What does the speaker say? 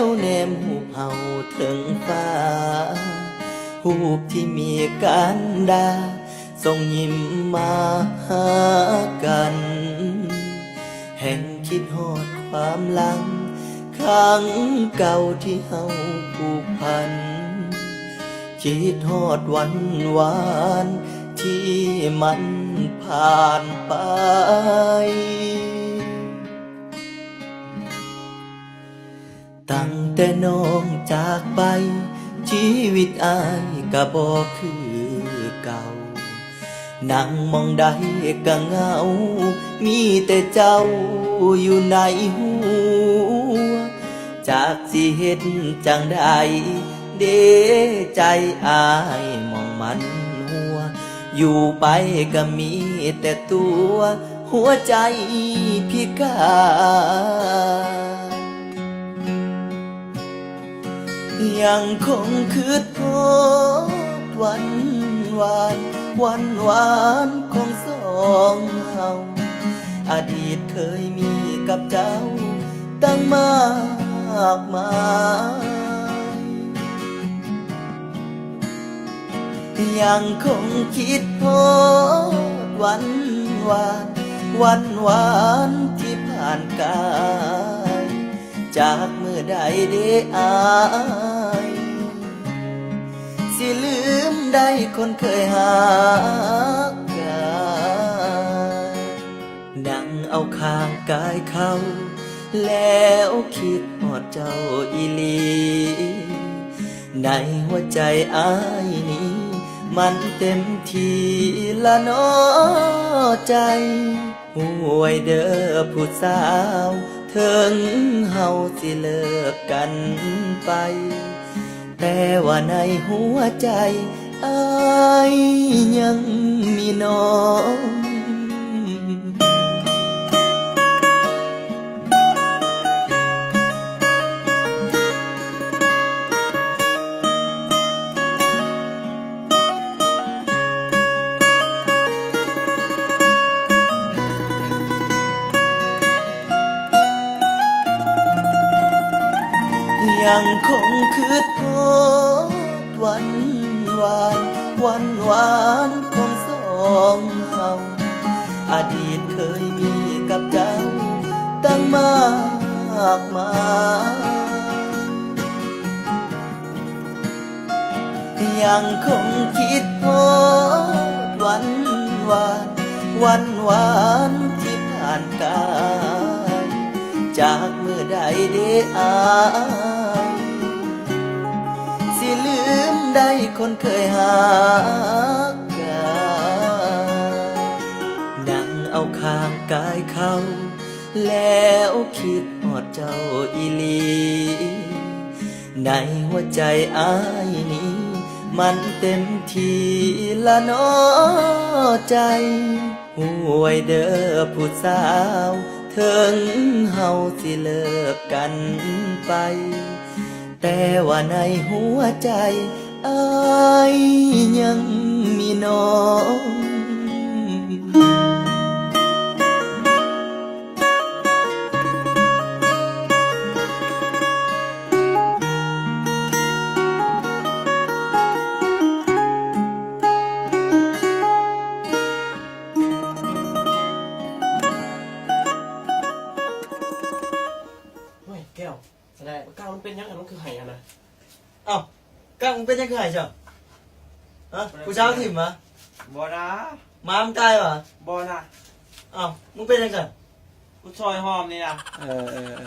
วแนมหูเฮาถึงฟ้าหูปที่มีกันดาส่งยิ้มมาหากันแห่งคิดฮอดความหลังครั้งเก่าที่เฮาผูกพันคิดฮอดวันวานที่มันผ่านไปตั้งแต่น้องจากไปชีวิตอายก็บ่คือเก่านั่งมองใดก็เหงามีแต่เจ้าอยู่ในหัวจากสิเฮ็ดจังใดเด้ใจอายมองมันหัวอยู่ไปก็มีแต่ตัวหัวใจพิการยังคงคืดทอดวันวานของสองเฮาอดีตเคยมีกับเจ้าตั้งมากมายยังคงคิดทอดวันวานที่ผ่านกายจากเมื่อใดได้อายสิลืมได้คนเคยหากกันนั่งเอาข้างกายเขาแล้วคิดหอดเจ้าอีหลีในหัวใจอายนี้มันเต็มทีละเน้อใจห่วยเด้อผู้สาวถึงเฮาสิเลิกกันไปแต่ว่าในหัวใจอายยังมีน้องยังคงคืดทอดวันวานของสองเฮาอดีตเคยมีกับเจ้าตั้งมากมายยังคงคิดทอดวันวานที่ผ่านกายจากเมื่อใดได้อายสิลืมได้คนเคยหากกันนั่งเอาข้างกายเขาแล้วคิดหอดเจ้าอีหลีในหัวใจอายนี้มันเต็มทีละเน้อใจห่วยเด้อผู้สาวถึงเฮาสิเลิกกันไปแต่ว่าในหัวใจอายยังมีน้องแก้วแสดงก้าวมันเป็นยังไงมันคือไห่อะนะ เอ้าก้าวมึงเป็นยังไงจ้ะฮะผู้เช้าถิ่มมะ บอนะ ม้ามตายวะ บอนะ เอ้ามึงเป็นยังไง กูซอยหอมนี่นะ เออ